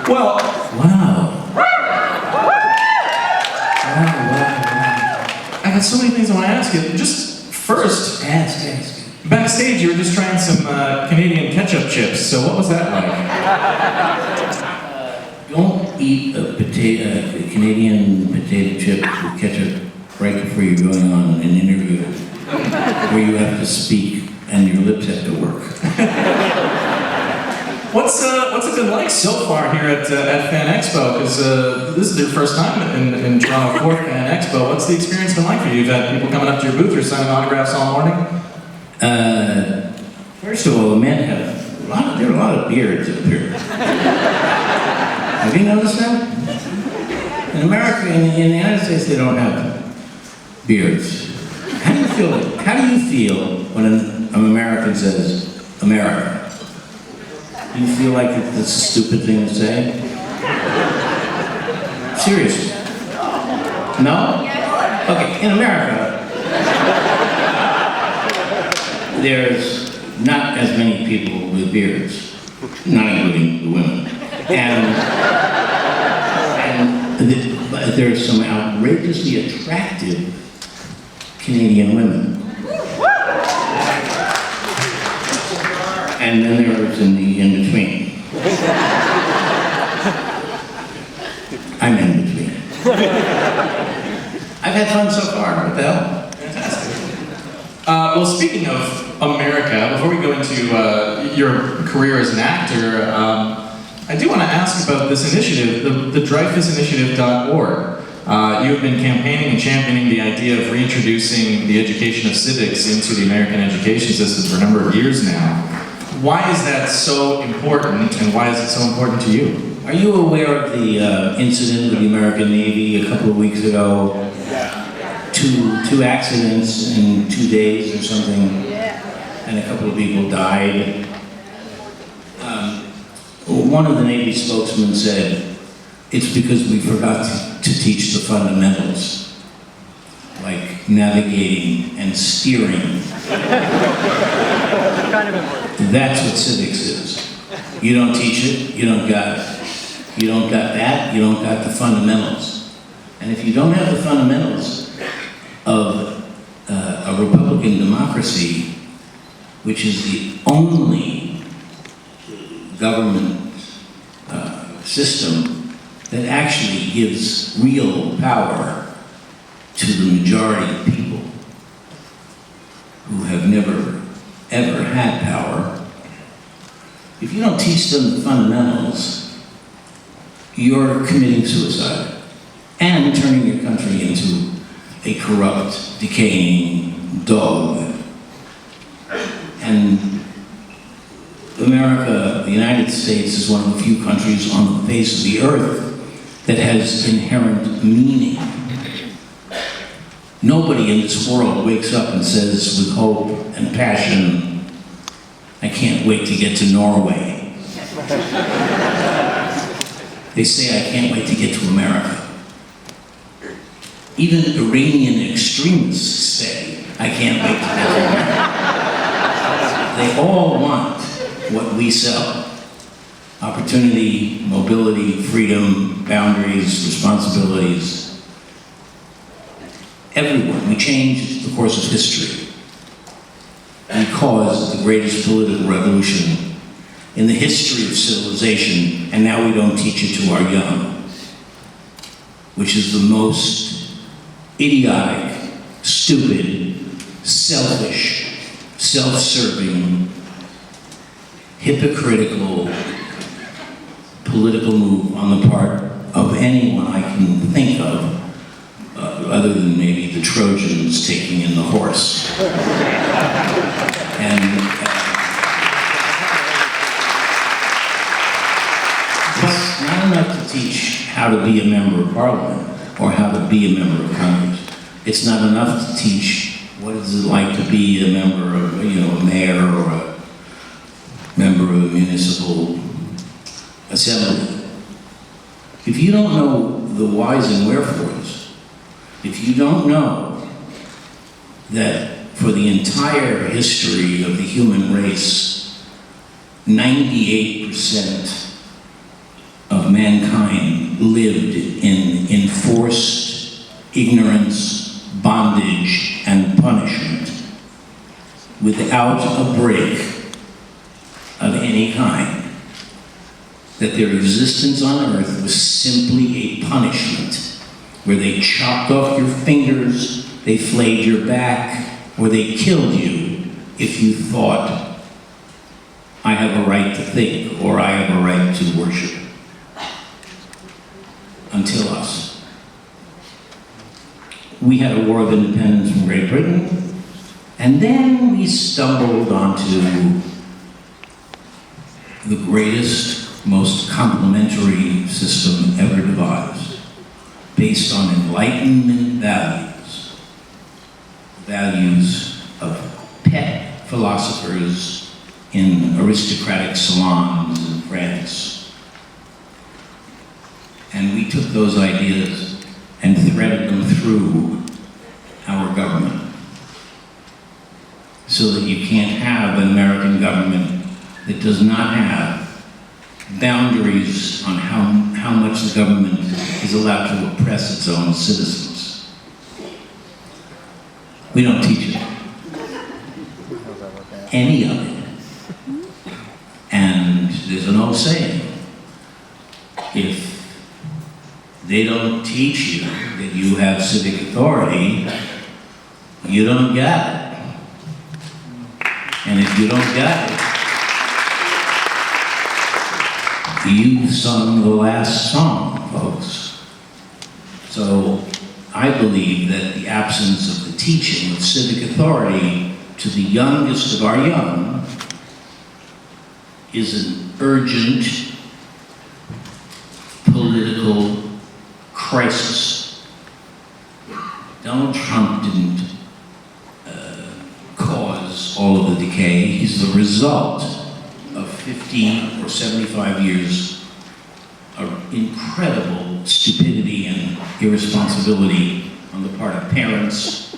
Well, Wow. I got so many things I want to ask you. Just first, Ask. backstage you were just trying some Canadian ketchup chips, so what was that like? Don't eat a Canadian potato chip with ketchup right before you're going on an interview where you have to speak and your lips have to work. What's it been like so far here at Fan Expo? Because this is your first time in Toronto 4th Fan Expo. What's the experience been like for you? You've had people coming up to your booth or signing autographs all morning? First of all, the men have there are a lot of beards up here. Have you noticed that? In America, in the United States, they don't have beards. How do you feel when an American says America? Do you feel like it's a stupid thing to say? Seriously? No? Okay, in America, there's not as many people with beards, not including the women. But there's some outrageously attractive Canadian women. And then there's in between. I'm in between. I've had fun so far. What the hell? Fantastic. Well, speaking of America, before we go into your career as an actor, I do want to ask about this initiative, the DreyfussInitiative.org. You have been campaigning and championing the idea of reintroducing the education of civics into the American education system for a number of years now. Why is that so important, and why is it so important to you? Are you aware of the incident with the American Navy a couple of weeks ago? Two accidents in 2 days or something, and a couple of people died. One of the Navy spokesmen said, it's because we forgot to teach the fundamentals, like navigating and steering. That's what civics is. You don't teach it, you don't got it. You don't got that, you don't got the fundamentals. And if you don't have the fundamentals of a Republican democracy, which is the only government system that actually gives real power to the majority of people who have never, ever had power, if you don't teach them the fundamentals, you're committing suicide and turning your country into a corrupt, decaying dog. And America, the United States, is one of the few countries on the face of the earth that has inherent meaning. Nobody in this world wakes up and says with hope and passion, I can't wait to get to Norway. They say, I can't wait to get to America. Even Iranian extremists say, I can't wait to get to America. They all want what we sell. Opportunity, mobility, freedom, boundaries, responsibilities. Everyone. We changed the course of history and caused the greatest political revolution in the history of civilization, and now we don't teach it to our young, which is the most idiotic, stupid, selfish, self-serving, hypocritical political move on the part of anyone I can think of, other than maybe the Trojans taking in the horse. It's not enough to teach how to be a member of Parliament or how to be a member of Congress. It's not enough to teach what is it like to be a member of, a mayor or a member of a municipal assembly. If you don't know the whys and wherefores, if you don't know that for the entire history of the human race, 98% of mankind lived in enforced ignorance, bondage, and punishment without a break of any kind, that their existence on earth was simply a punishment, where they chopped off your fingers, they flayed your back, or they killed you if you thought, I have a right to think, or I have a right to worship. Until us. We had a war of independence from Great Britain, and then we stumbled onto the greatest, most complementary system ever devised, based on Enlightenment values of pet philosophers in aristocratic salons in France. And we took those ideas and threaded them through our government, so that you can't have an American government that does not have boundaries on how much the government is allowed to oppress its own citizens. We don't teach it. Any of it. And there's an old saying, if they don't teach you that you have civic authority, you don't got it. And if you don't got it, you've sung the last song, folks. So I believe that the absence of the teaching of civic authority to the youngest of our young is an urgent political crisis. Donald Trump didn't cause all of the decay. He's the result of 50 or 75 years of incredible stupidity and irresponsibility on the part of parents,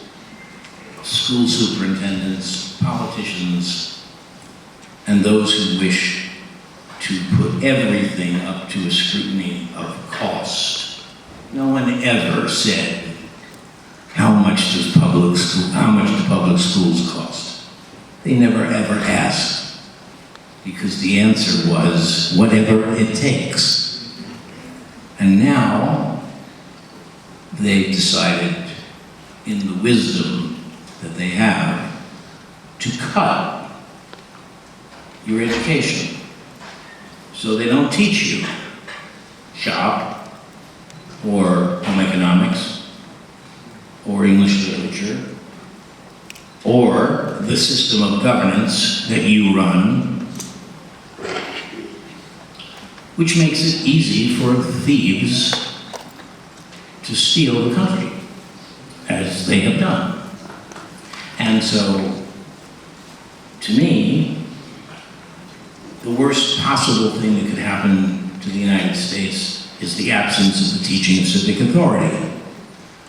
school superintendents, politicians, and those who wish to put everything up to a scrutiny of cost. No one ever said, how much do public schools cost? They never ever asked, because the answer was, whatever it takes. And now, they've decided, in the wisdom that they have, to cut your education. So they don't teach you shop, or home economics, or English literature, or the system of governance that you run, which makes it easy for thieves to steal the country, as they have done. And so, to me, the worst possible thing that could happen to the United States is the absence of the teaching of civic authority.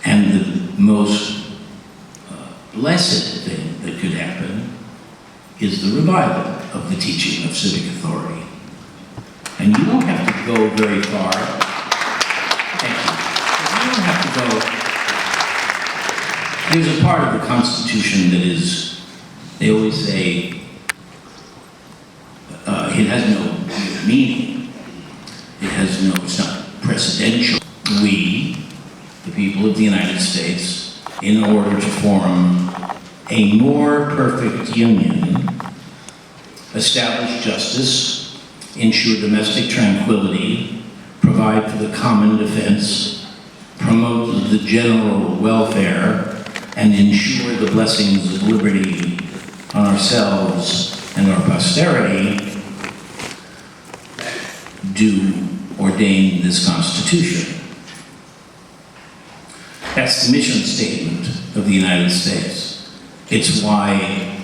And the most blessed thing that could happen is the revival of the teaching of civic authority. And you don't have to go very far. Thank you. You don't have to go. There's a part of the Constitution that is, they always say, it has no meaning. It has no, it's not precedential. We, the people of the United States, in order to form a more perfect union, establish justice, ensure domestic tranquility, provide for the common defense, promote the general welfare, and ensure the blessings of liberty on ourselves and our posterity, do ordain this Constitution. That's the mission statement of the United States. It's why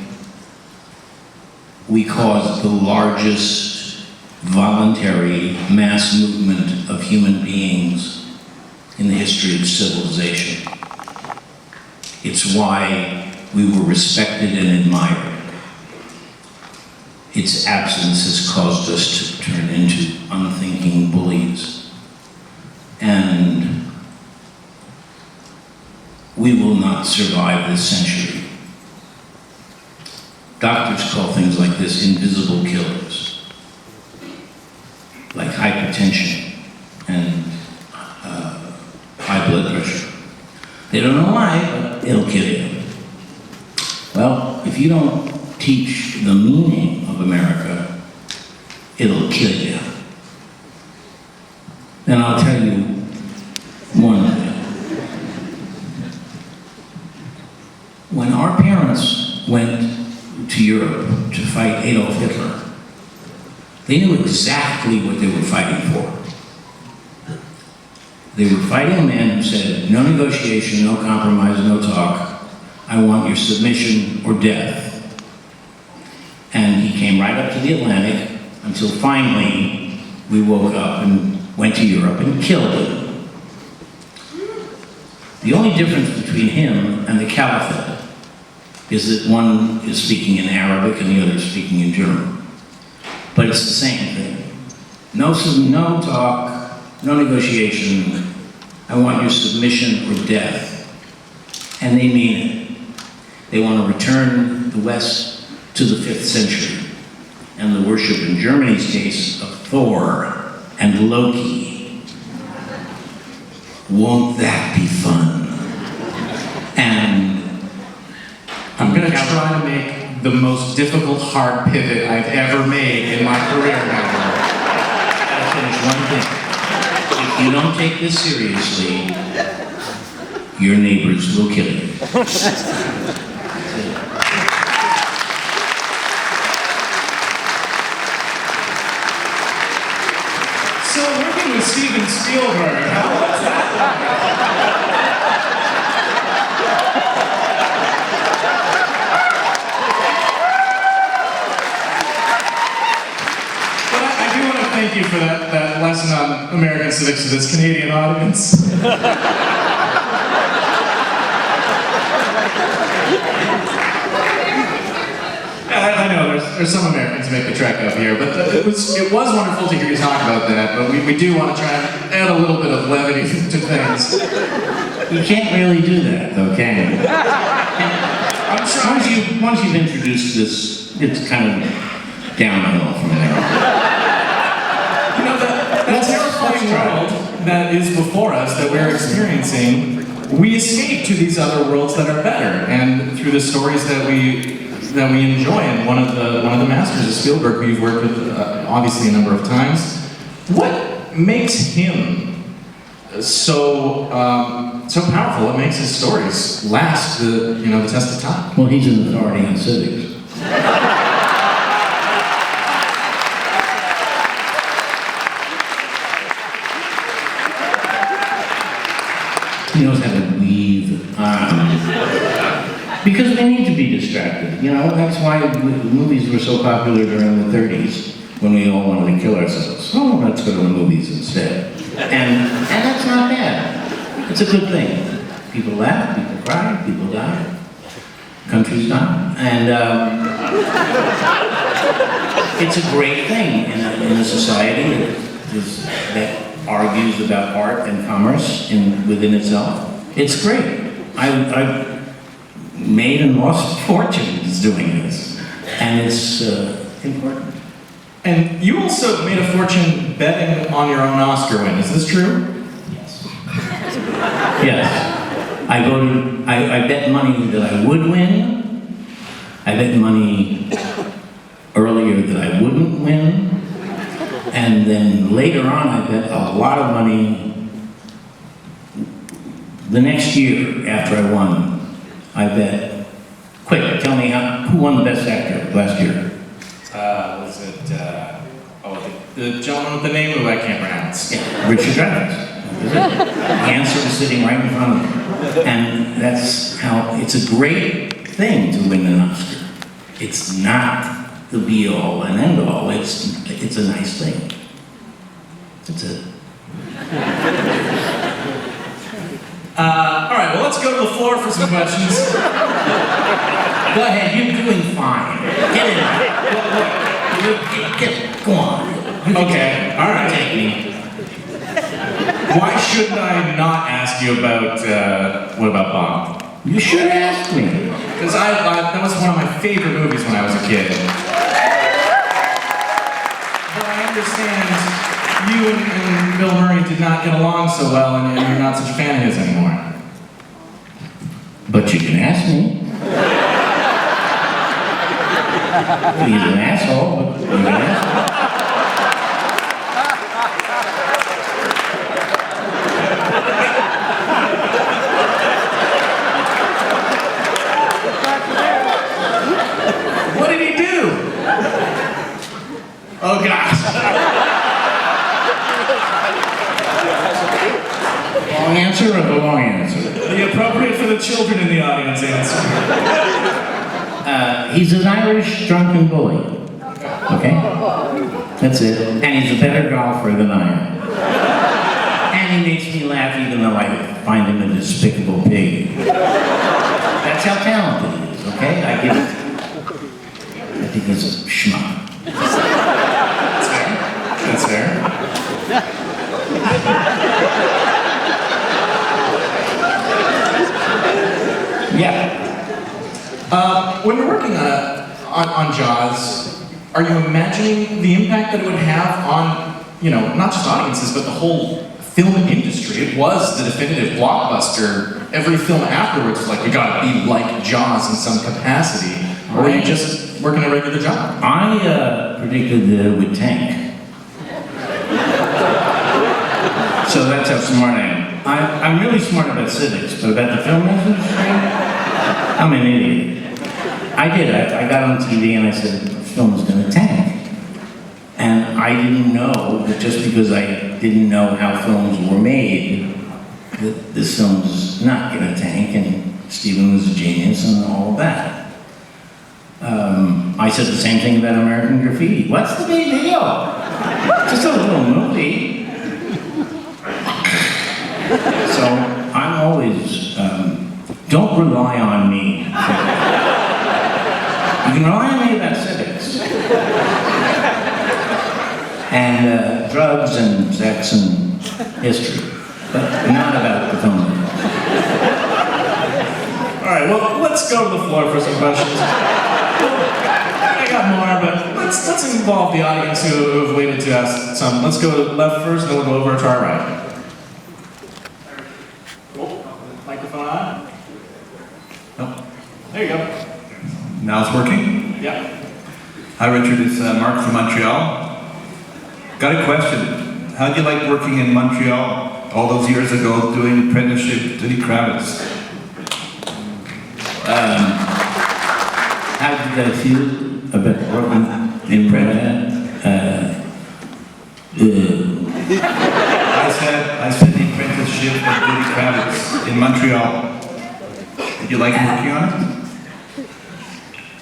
we caused the largest voluntary mass movement of human beings in the history of civilization. It's why we were respected and admired. Its absence has caused us to turn into unthinking bullies. we will not survive this century. Doctors call things like this invisible killers, like hypertension and high blood pressure. They don't know why, but it'll kill you. Well, if you don't teach the meaning of America, it'll kill you. And I'll tell you one thing. When our parents went to Europe to fight Adolf Hitler, they knew exactly what they were fighting for. They were fighting a man who said, no negotiation, no compromise, no talk. I want your submission or death. And he came right up to the Atlantic until finally we woke up and went to Europe and killed him. The only difference between him and the Caliphate is that one is speaking in Arabic and the other is speaking in German. But it's the same thing. No talk, no negotiation. I want your submission or death. And they mean it. They want to return the West to the 5th century and the worship, in Germany's case, of Thor and Loki. Won't that be fun? And I'm going to try to make the most difficult hard pivot I've ever made in my career now. I'll finish one thing. If you don't take this seriously, your neighbors will kill you. So working with Steven Spielberg, how was that? But I do want to thank you for that lesson on American civics to this Canadian audience. I know there's some Americans who make the trek up here, but it was wonderful to hear you talk about that. But we do want to try and add a little bit of levity to things. You can't really do that, though, can you? I'm trying. Once you've introduced this, it's kind of downhill from there on. You know, that terrifying world that is before us, that we're experiencing, we escape to these other worlds that are better, and through the stories that we enjoy. And one of the masters of Spielberg, who you've worked with obviously a number of times. What makes him so powerful? What makes his stories last the test of time? Well, he's an authority on civics. He knows how to weave. Because they need to be distracted. That's why movies were so popular during the 30s, when we all wanted to kill ourselves. Oh, let's go to the movies instead. And that's not bad. It's a good thing. People laugh, people cry, people die. Countries die. And it's a great thing in a society that argues about art and commerce within itself. It's great. I've made and lost fortunes doing this, and it's important. And you also made a fortune betting on your own Oscar win. Is this true? Yes. Yes. I bet money that I would win. I bet money earlier that I wouldn't win. And then later on, I bet a lot of money the next year after I won. I bet. Quick, tell me who won the Best Actor last year? Was it, the gentleman with the name who I can't pronounce? Yeah, Richard Dreyfuss. The answer is sitting right in front of you. And that's how, it's a great thing to win an Oscar. It's not the be-all and end-all, it's a nice thing. That's it. All right, well, let's go to the floor for some questions. Go ahead, you're doing fine. Get it out. Go on. Okay, all right. Take me. Why shouldn't I not ask you about, what about Bob? You should ask me. Because that was one of my favorite movies when I was a kid. But I understand you and Bill Murray did not get along so well, and you're not such a fan of his anymore. But you can ask me. He's an asshole, but you can ask me. What did he do? Oh gosh. Long answer or the long answer? The appropriate for the children in the audience answer. He's an Irish drunken bully. Okay? That's it. And he's a better golfer than I am. And he makes me laugh even though I find him a despicable pig. That's how talented he is, okay? I give it to him. I think he's a schmuck. That's fair. That's fair. Yeah. When you're working on Jaws, are you imagining the impact that it would have on, not just audiences, but the whole film industry? It was the definitive blockbuster. Every film afterwards was like, we gotta be like Jaws in some capacity. Or were you just working a regular job? I predicted that it would tank. So that's how smart I am. I'm really smart about civics, but about the film industry, I'm an idiot. I did. I got on TV and I said, the film is going to tank. And I didn't know that just because I didn't know how films were made, that this film was not going to tank, and Steven was a genius and all of that. I said the same thing about American Graffiti. What's the big deal? Just a little movie. So I'm always, don't rely on me. You can rely on me about civics. And drugs and sex and history. But not about the film. All right, well, let's go to the floor for some questions. I got more, but let's involve the audience who have waited to ask some. Let's go to the left first, and then we'll go over to our right. Microphone on? Nope. There you go. Now it's working? Yeah. Hi Richard, it's Mark from Montreal. Got a question. How'd you like working in Montreal all those years ago doing apprenticeship to the Kravitz? How did I feel about working in I said the apprenticeship of Judy Kravitz in Montreal. Did you like working on it?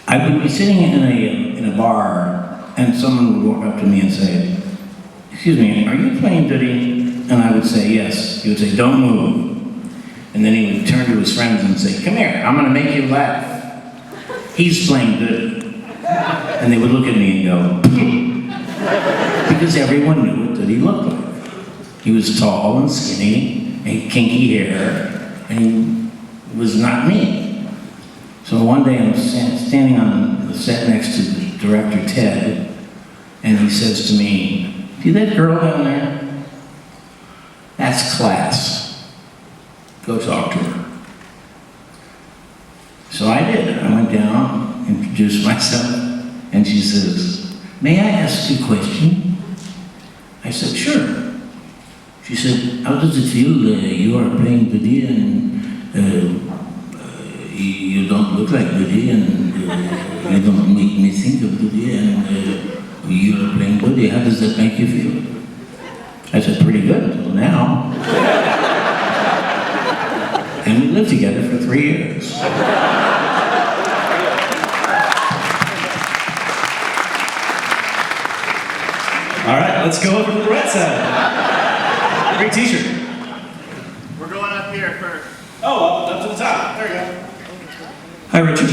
I would be sitting in a bar, and someone would walk up to me and say, "Excuse me, are you playing Diddy?" And I would say, "Yes." He would say, "Don't move." And then he would turn to his friends and say, "Come here, I'm going to make you laugh. He's playing Diddy." And they would look at me and go, because everyone knew what Diddy looked like. He was tall and skinny, and kinky hair, and he was not me. So one day I'm standing on the set next to the director, Ted, and he says to me, "See that girl down there? That's class. Go talk to her." So I did. I went down, introduced myself, and she says, "May I ask you a question?" I said, "Sure." She said, "How does it feel you are playing Diddy and you don't look like Diddy and you don't make me think of Diddy and you are playing Diddy. How does that make you feel?" I said, "Pretty good until now." And we lived together for 3 years. All right, let's go over to the right side. Great t-shirt. We're going up here first. Oh, up to the top. There you go. Hi, Richard.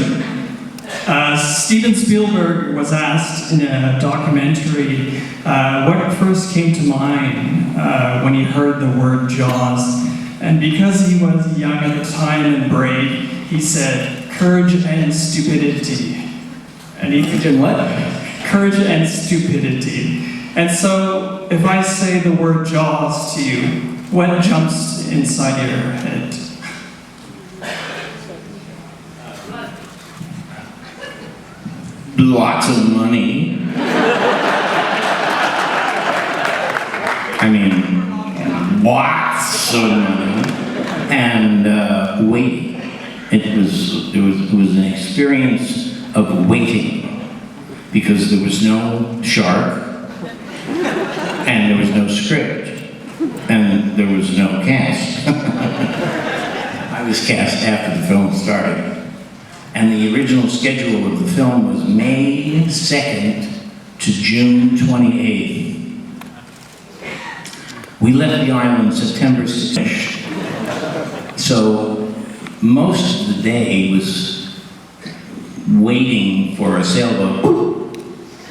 Steve Steven Spielberg was asked in a documentary what first came to mind when he heard the word Jaws. And because he was young at the time and brave, he said, "Courage and stupidity." And he did what? Courage and stupidity. And so, if I say the word Jaws to you, what jumps inside your head? Lots of money. I mean, lots of money. And waiting. It was an experience of waiting because there was no shark and there was no script and there was no cast. I was cast after the film started. And the original schedule of the film was May 2nd to June 28th. We left the island September 6th. So most of the day was waiting for a sailboat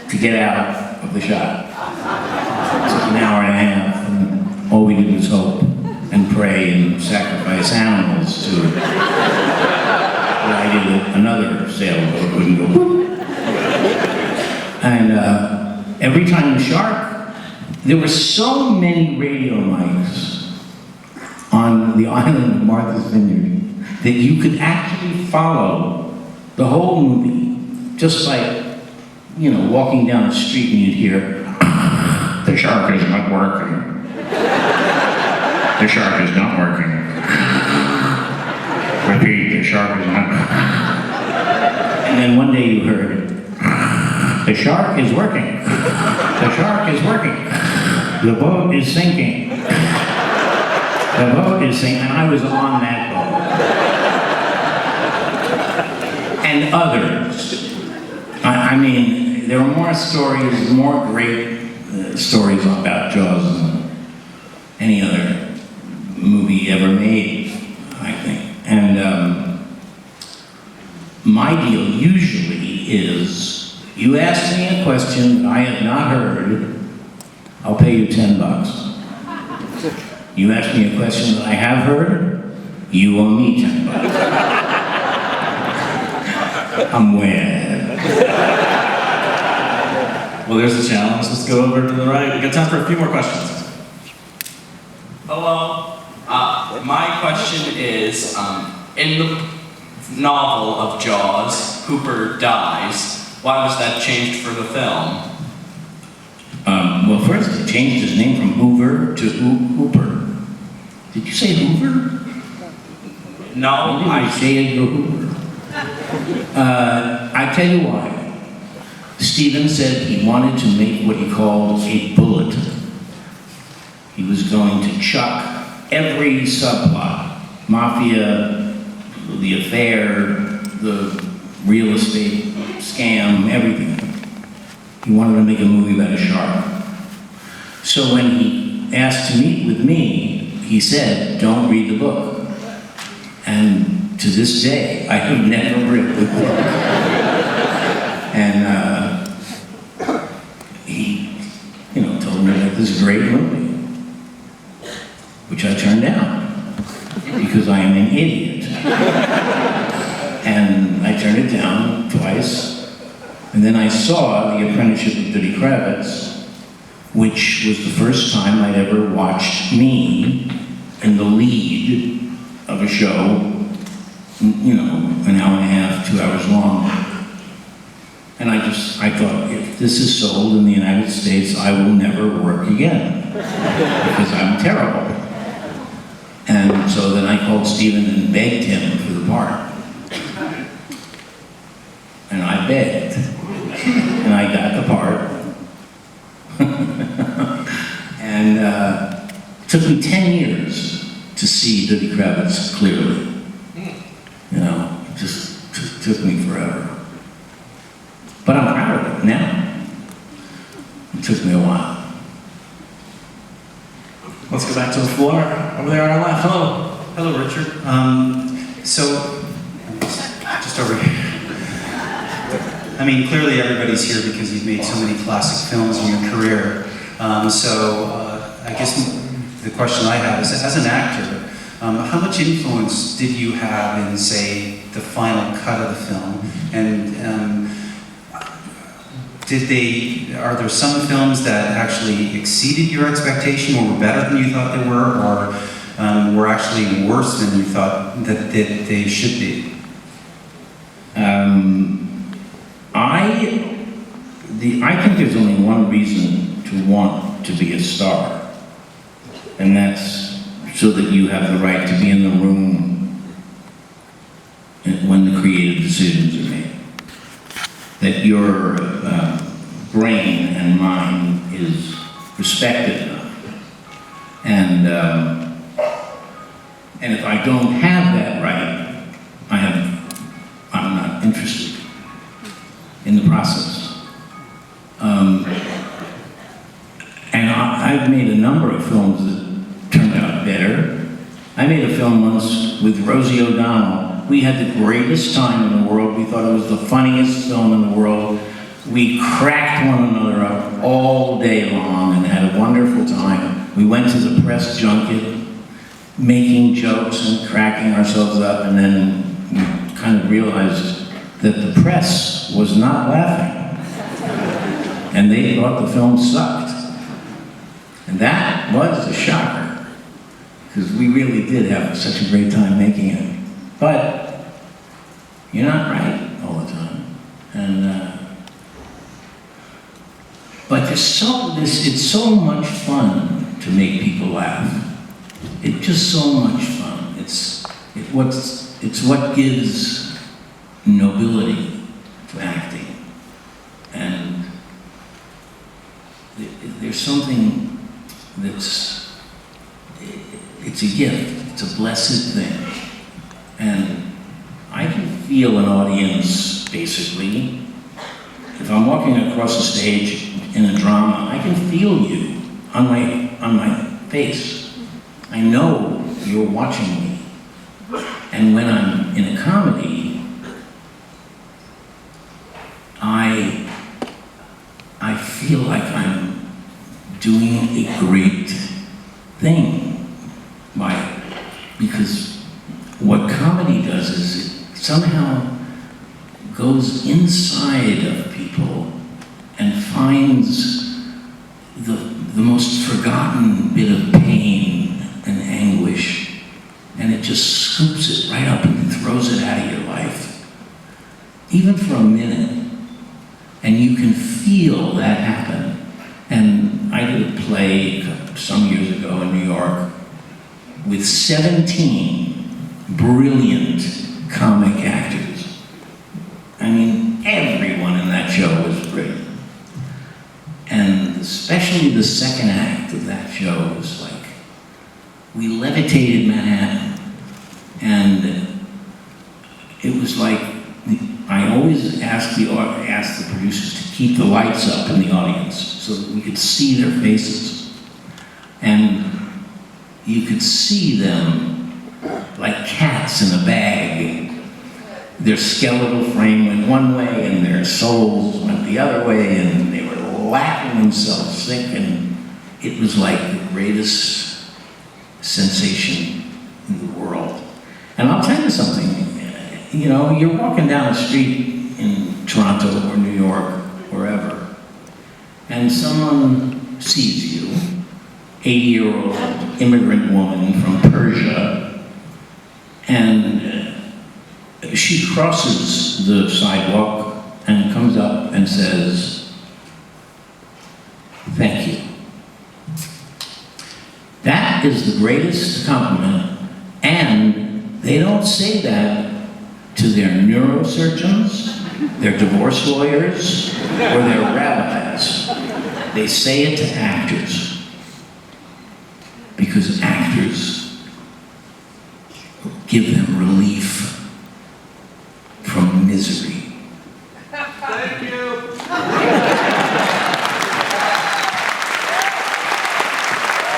to get out of the shot. It took an hour and a half, and all we did was hope and pray and sacrifice animals to another sailboat wouldn't go. And every time the shark, there were so many radio mics on the island of Martha's Vineyard that you could actually follow the whole movie just by, walking down the street and you'd hear, "The shark is not working. The shark is not working. Repeat, the shark is not." And then one day you heard, "The shark is working. The shark is working. The boat is sinking. The boat is sinking." And I was on that boat. And others. I mean, there were more stories, more great stories about Jaws than any other movie ever made, I think. And my deal usually is, you ask me a question that I have not heard, I'll pay you $10. You ask me a question that I have heard, you owe me $10. I'm way ahead. Well, there's the challenge. Let's go over to the right. We've got time for a few more questions. Hello. My question is, in the novel of Jaws, Hooper dies. Why was that changed for the film? Well, first he changed his name from Hoover to Hooper. Did you say Hoover? No, I say Edgar Hoover. I tell you why. Steven said he wanted to make what he called a bullet. He was going to chuck every subplot, mafia, the affair, the real estate scam, everything. He wanted to make a movie about a shark. So when he asked to meet with me, he said, "Don't read the book." And to this day, I have never read the book. And he, told me about this great movie, which I turned down because I am an idiot. And I turned it down twice. And then I saw The Apprenticeship of Diddy Kravitz, which was the first time I'd ever watched me in the lead of a show, an hour and a half, 2 hours long. And I thought, if this is sold in the United States, I will never work again, because I'm terrible. And so then I called Steven and begged him for the part. And I begged. And I got the part. And it took me 10 years to see Diddy Kravitz clearly. It just took me forever. But I'm proud of it now. It took me a while. Let's go back to the floor. Over there on our left. Hello. Hello, Richard. So, just over here. I mean, clearly everybody's here because you've made so many classic films in your career. I guess the question I have is, as an actor, how much influence did you have in, say, the final cut of the film? And are there some films that actually exceeded your expectation or were better than you thought they were, or were actually worse than you thought that they should be? I think there's only one reason to want to be a star, and that's so that you have the right to be in the room when the creative decisions are made. That your brain and mind is respected enough. And if I don't have that right, I'm not interested in the process. And I've made a number of films that turned out better. I made a film once with Rosie O'Donnell. We had the greatest time in the world. We thought it was the funniest film in the world. We cracked one another up all day long and had a wonderful time. We went to the press junket, making jokes and cracking ourselves up, and then we kind of realized that the press was not laughing. And they thought the film sucked. And that was a shocker, because we really did have such a great time making it. But you're not right all the time. And but it's so much fun to make people laugh. It's just so much fun. It's what gives nobility to acting. And there's something it's a gift. It's a blessed thing. And I can feel an audience, basically. If I'm walking across the stage in a drama, I can feel you on my face. I know you're watching me. And when I'm in a comedy, I feel like I'm doing a great thing because what comedy does is it somehow goes inside of people and finds the most forgotten bit of pain and anguish, and it just scoops it right up and throws it out of your life, even for a minute, and you can feel that happen. And I did a play some years ago in New York with 17 brilliant comic actors. I mean, everyone in that show was brilliant. And especially the second act of that show was like, we levitated Manhattan. And it was like, I always asked the producers to keep the lights up in the audience so that we could see their faces. And you could see them like cats in a bag. Their skeletal frame went one way and their souls went the other way, and they were laughing themselves sick, and it was like the greatest sensation in the world. And I'll tell you something, you know, you're walking down the street in Toronto or New York, wherever, and someone sees you, 80-year-old immigrant woman from Persia, and she crosses the sidewalk and comes up and says, "Thank you." That is the greatest compliment, and they don't say that to their neurosurgeons, their divorce lawyers, or their rabbis. They say it to actors, because actors give them relief from misery. Thank you.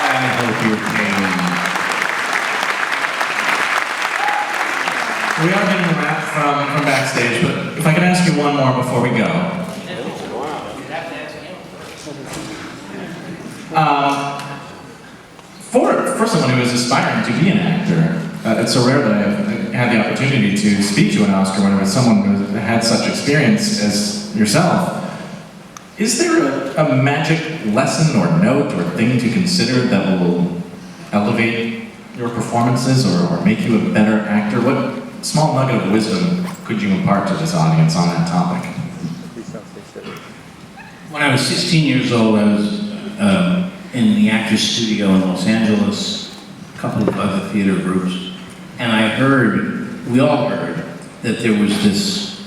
I hope you're paying. We are getting a wrap from backstage, but if I could ask you one more before we go. For someone who is aspiring to be an actor, it's so rare that I've had the opportunity to speak to an Oscar winner with someone who had such experience as yourself. Is there a magic lesson or note or thing to consider that will elevate your performances or make you a better actor? What small nugget of wisdom could you impart to this audience on that topic? When I was 16 years old, I was in the Actors Studio in Los Angeles, a couple of other theater groups, and we all heard, that there was this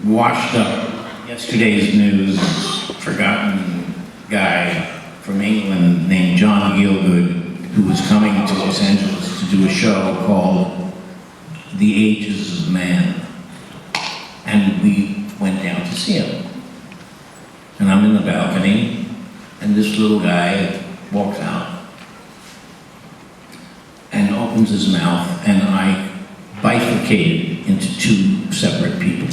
washed up, yesterday's news, forgotten guy from England named John Gielgud, who was coming to Los Angeles to do a show called The Ages of Man. And we went down to see him. And I'm in the balcony, and this little guy walks out and opens his mouth, and I bifurcated into two separate people.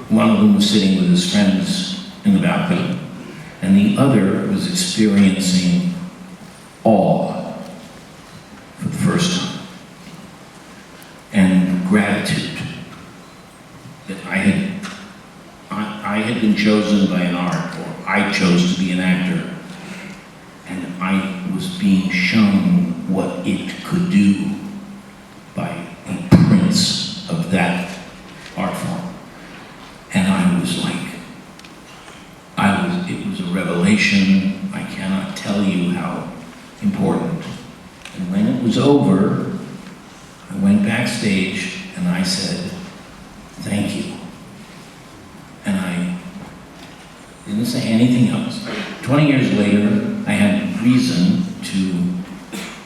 One of them was sitting with his friends in the balcony, and the other was experiencing awe for the first time, and gratitude that I had been chosen by an art, or I chose to be an actor, and I was being shown what it could do by a prince of that art form. And I was like, it was a revelation. I cannot tell you how important. And when it was over, I went backstage and I said, thank you. And I didn't say anything else. 20 years later, I had reason to,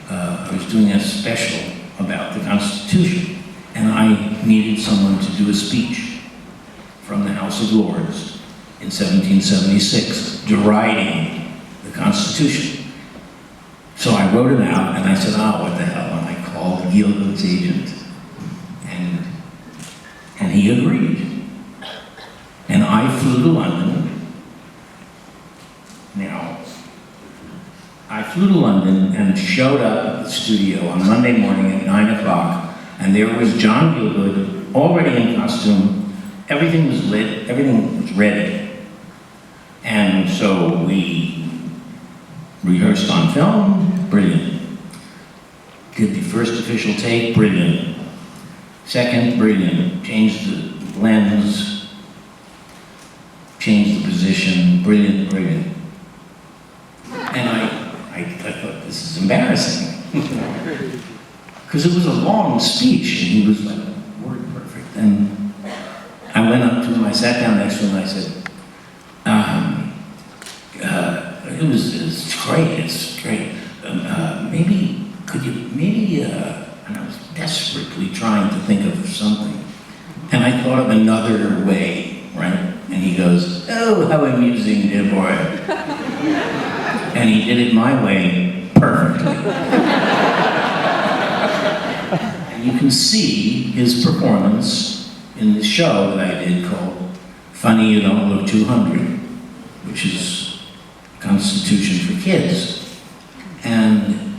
I was doing a special about the Constitution, and I needed someone to do a speech from the House of Lords in 1776, deriding the Constitution. So I wrote it out, and I said, what the hell, and I called Gielgud's agent, and he agreed. And I flew to London. Now, I flew to London and showed up at the studio on Monday morning at 9 o'clock, and there was John Gielgud, already in costume. Everything was lit, everything was ready. And so we rehearsed on film, brilliant. Did the first official take, brilliant. Second, brilliant. Changed the lens, changed the position, brilliant, brilliant. And I thought, this is embarrassing. Because it was a long speech, and he was like, word perfect. And I went up to him, I sat down next to him, and I said, it's great. And I was desperately trying to think of something. And I thought of another way, right? And he goes, oh, how amusing, dear boy. And he did it my way perfectly. And you can see his performance in the show that I did called Funny You Don't Look 200, which is Constitution for Kids. And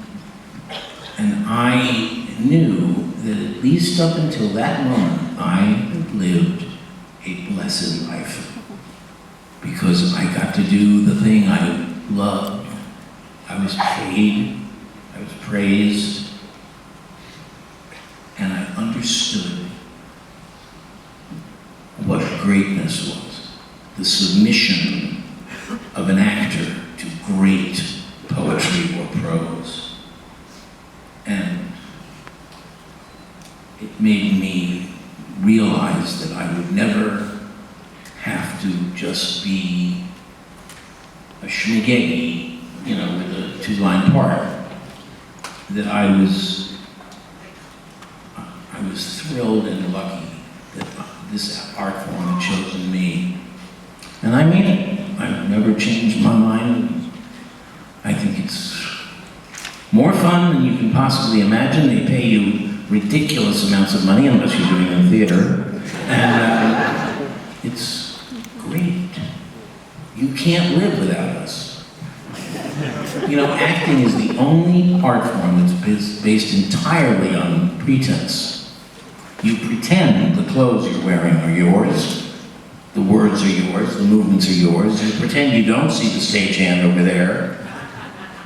I knew that at least up until that moment, I had lived a blessed life. Because I got to do the thing I loved. I was paid, I was praised, and I understood what greatness was. The submission of an actor to great poetry or prose. And it made me realize that I would never have to just be a schmigegi, with a two-line part. That I was thrilled and lucky that this art form had chosen me. And I mean it. I've never changed my mind. I think it's more fun than you can possibly imagine. They pay you ridiculous amounts of money unless you're doing it in theater. It's great. You can't live without us. You know, acting is the only art form that's based entirely on pretense. You pretend the clothes you're wearing are yours, the words are yours, the movements are yours. You pretend you don't see the stagehand over there,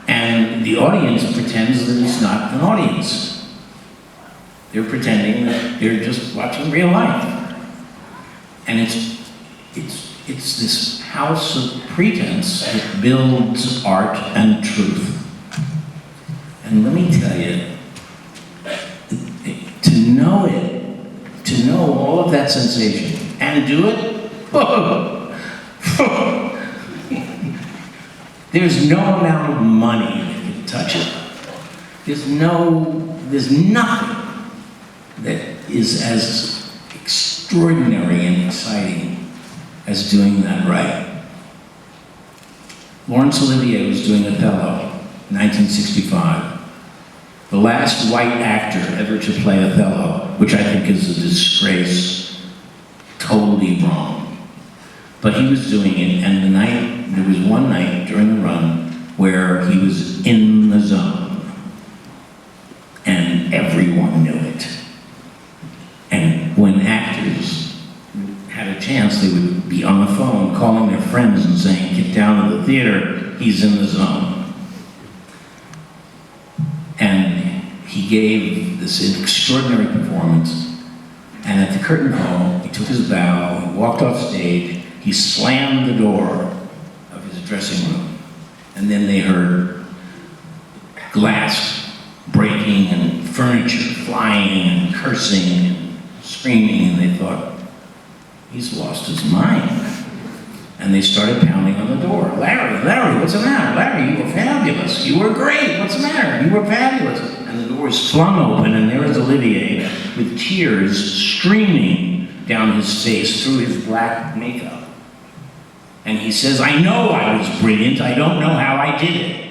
and the audience pretends that it's not an audience. They're pretending that they're just watching real life. And it's this house of pretense that builds art and truth. And let me tell you, to know it, to know all of that sensation and do it, there's no amount of money that can touch it. There's nothing that is as extraordinary and exciting as doing that right. Laurence Olivier was doing Othello, 1965. The last white actor ever to play Othello, which I think is a disgrace, totally wrong. But he was doing it, and there was one night during the run where he was in the zone, and everyone knew it. And when actors had a chance, they would be on the phone calling their friends and saying, "Get down to the theater, he's in the zone." And he gave this extraordinary performance, and at the curtain call, he took his bow, he walked off stage, he slammed the door of his dressing room, and then they heard glass breaking and furniture flying and cursing and screaming, and they thought, he's lost his mind. And they started pounding on the door. Larry, what's the matter? Larry, you were fabulous. You were great. What's the matter? You were fabulous. And the door was flung open, and there was Olivier with tears streaming down his face through his black makeup. And he says, "I know I was brilliant. I don't know how I did it."